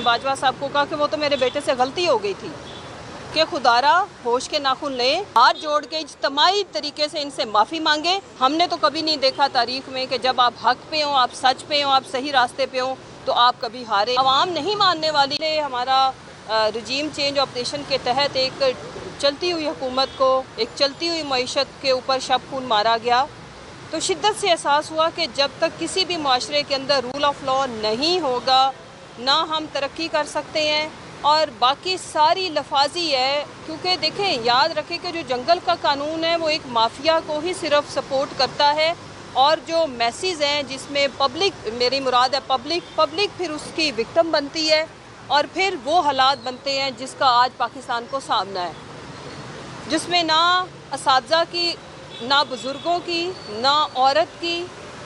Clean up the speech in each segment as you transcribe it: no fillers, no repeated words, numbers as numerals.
बाजवा साहब को कहा कि वो तो मेरे बेटे से गलती हो गई थी कि खुदारा होश के नाखून लें, हाथ जोड़ के इज्तमाही तरीके से इनसे माफ़ी मांगे। हमने तो कभी नहीं देखा तारीख में कि जब आप हक पे हो, आप सच पे हो, आप सही रास्ते पे हो तो आप कभी हारे। आवाम नहीं मानने वाली। हमारा रजीम चेंज ऑपरेशन के तहत एक चलती हुई हुकूमत को, एक चलती हुई मईशत के ऊपर शब खून मारा गया, तो शिद्दत से एहसास हुआ कि जब तक किसी भी माशरे के अंदर रूल ऑफ लॉ नहीं होगा ना हम तरक्की कर सकते हैं। और बाकी सारी लफाजी है, क्योंकि देखें, याद रखें कि जो जंगल का कानून है वो एक माफिया को ही सिर्फ सपोर्ट करता है, और जो मैसेज हैं जिसमें पब्लिक, मेरी मुराद है पब्लिक फिर उसकी विक्टिम बनती है, और फिर वो हालात बनते हैं जिसका आज पाकिस्तान को सामना है, जिसमें ना असातिज़ा की, ना बुज़ुर्गों की, ना औरत की,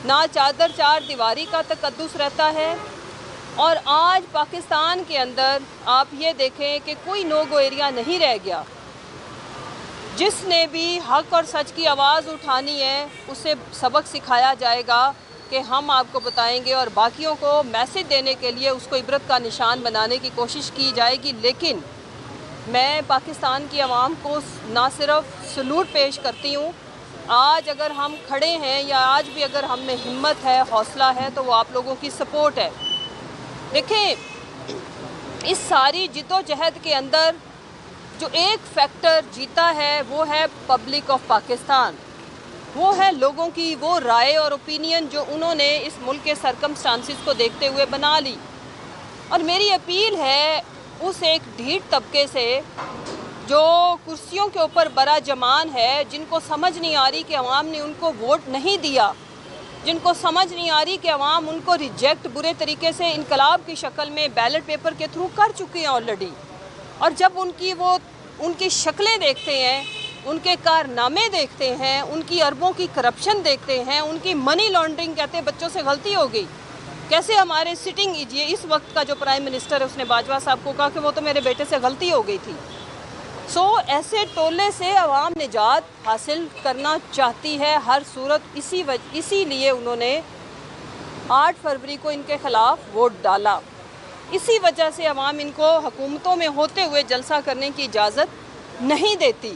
ना चादर चार दीवारी का तकद्दुस रहता है। और आज पाकिस्तान के अंदर आप ये देखें कि कोई नो गो एरिया नहीं रह गया। जिसने भी हक और सच की आवाज़ उठानी है उसे सबक सिखाया जाएगा कि हम आपको बताएंगे, और बाकियों को मैसेज देने के लिए उसको इबरत का निशान बनाने की कोशिश की जाएगी। लेकिन मैं पाकिस्तान की आवाम को ना सिर्फ सलूट पेश करती हूँ, आज अगर हम खड़े हैं या आज भी अगर हम में हिम्मत है, हौसला है, तो वो आप लोगों की सपोर्ट है। देखें, इस सारी जिद्दोजहद के अंदर जो एक फैक्टर जीता है वो है पब्लिक ऑफ पाकिस्तान, वो है लोगों की वो राय और ओपिनियन जो उन्होंने इस मुल्क के सरकमस्टांसिस को देखते हुए बना ली। और मेरी अपील है उस एक ढीठ तबके से जो कुर्सियों के ऊपर बड़ा जमान है, जिनको समझ नहीं आ रही कि अवाम ने उनको वोट नहीं दिया, जिनको समझ नहीं आ रही कि अवाम उनको रिजेक्ट बुरे तरीके से इनकलाब की शक्ल में बैलेट पेपर के थ्रू कर चुकी हैं ऑलरेडी। और जब उनकी शक्लें देखते हैं, उनके कारनामे देखते हैं, उनकी अरबों की करप्शन देखते हैं, उनकी मनी लॉन्ड्रिंग, कहते हैं बच्चों से गलती हो गई। कैसे हमारे सिटिंग, ये इस वक्त का जो प्राइम मिनिस्टर है उसने बाजवा साहब को कहा कि वो तो मेरे बेटे से गलती हो गई थी। ऐसे टोले से अवाम निजात हासिल करना चाहती है हर सूरत। इसीलिए उन्होंने 8 फरवरी को इनके ख़िलाफ़ वोट डाला। इसी वजह से अवाम इनको हुकूमतों में होते हुए जलसा करने की इजाज़त नहीं देती।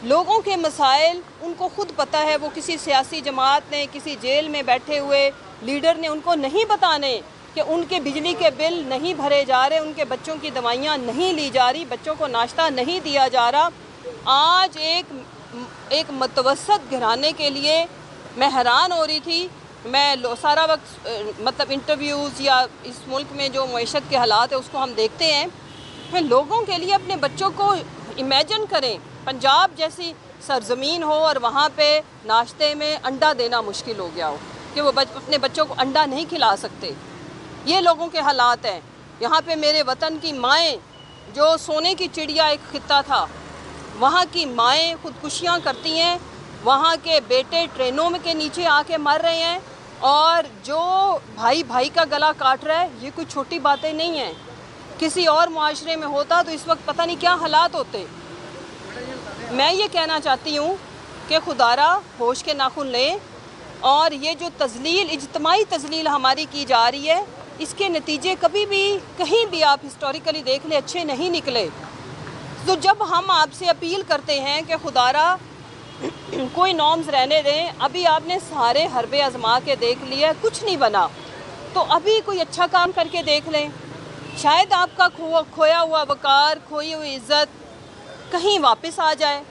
लोगों के मसाइल उनको खुद पता है, वो किसी सियासी जमात ने, किसी जेल में बैठे हुए लीडर ने उनको नहीं बताने कि उनके बिजली के बिल नहीं भरे जा रहे, उनके बच्चों की दवाइयाँ नहीं ली जा रही, बच्चों को नाश्ता नहीं दिया जा रहा। आज एक मतवसत घराने के लिए मैं हैरान हो रही थी। मैं सारा वक्त मतलब इंटरव्यूज़ या इस मुल्क में जो मईशत के हालात है उसको हम देखते हैं। मैं लोगों के लिए अपने बच्चों को इमेजिन करें, पंजाब जैसी सरजमीन हो और वहाँ पे नाश्ते में अंडा देना मुश्किल हो गया हो कि वो अपने बच्चों को अंडा नहीं खिला सकते। ये लोगों के हालात हैं। यहाँ पे मेरे वतन की माएँ, जो सोने की चिड़िया एक खित्ता था, वहाँ की माएँ खुदकुशियाँ करती हैं, वहाँ के बेटे ट्रेनों में के नीचे आके मर रहे हैं, और जो भाई का गला काट रहा है, ये कोई छोटी बातें नहीं हैं। किसी और मुआशरे में होता तो इस वक्त पता नहीं क्या हालात होते। मैं ये कहना चाहती हूँ कि खुदारा होश के नाखून लें, और ये जो तजलील, इज्तमाही तजलील हमारी की जा रही है, इसके नतीजे कभी भी कहीं भी आप हिस्टोरिकली देख लें अच्छे नहीं निकले। तो जब हम आपसे अपील करते हैं कि खुदारा कोई नॉर्म्स रहने दें, अभी आपने सारे हरबे आजमा के देख लिया, कुछ नहीं बना, तो अभी कोई अच्छा काम करके देख लें। शायद आपका खोया हुआ वकार, खोई हुई इज़्ज़त कहीं वापस आ जाए।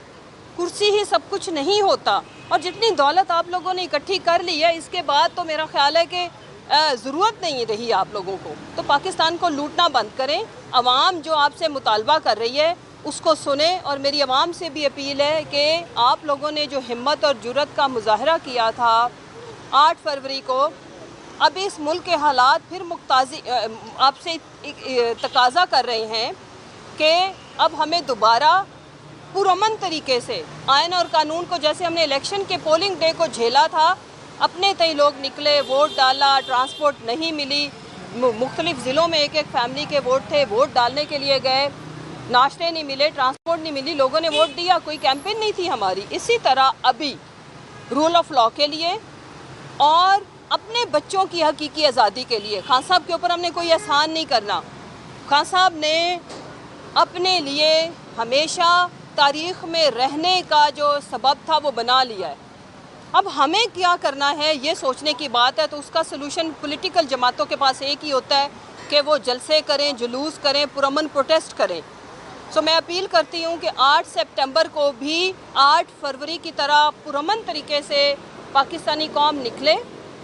कुर्सी ही सब कुछ नहीं होता, और जितनी दौलत आप लोगों ने इकट्ठी कर ली है, इसके बाद तो मेरा ख्याल है कि ज़रूरत नहीं रही आप लोगों को। तो पाकिस्तान को लूटना बंद करें। अवाम जो आपसे मुतालबा कर रही है उसको सुने, और मेरी अवाम से भी अपील है कि आप लोगों ने जो हिम्मत और जुर्रत का मुजाहरा किया था 8 फरवरी को, अब इस मुल्क के हालात फिर आपसे तकाजा कर रहे हैं कि अब हमें दोबारा पुरअमन तरीके से आइन और कानून को, जैसे हमने इलेक्शन के पोलिंग डे को झेला था, अपने तय लोग निकले, वोट डाला, ट्रांसपोर्ट नहीं मिली, मुख्तलिफ ज़िलों में एक फैमिली के वोट थे, वोट डालने के लिए गए, नाश्ते नहीं मिले, ट्रांसपोर्ट नहीं मिली, लोगों ने वोट दिया, कोई कैंपेन नहीं थी हमारी। इसी तरह अभी रूल ऑफ लॉ के लिए और अपने बच्चों की हकीकी आज़ादी के लिए, खान साहब के ऊपर हमने कोई एहसान नहीं करना। खान साहब ने अपने लिए हमेशा तारीख़ में रहने का जो सबब था वो बना लिया है। अब हमें क्या करना है ये सोचने की बात है, तो उसका सलूशन पॉलिटिकल जमातों के पास एक ही होता है कि वो जलसे करें, जुलूस करें, पुरअमन प्रोटेस्ट करें। सो मैं अपील करती हूँ कि 8 सितंबर को भी 8 फरवरी की तरह पुरअमन तरीके से पाकिस्तानी कौम निकले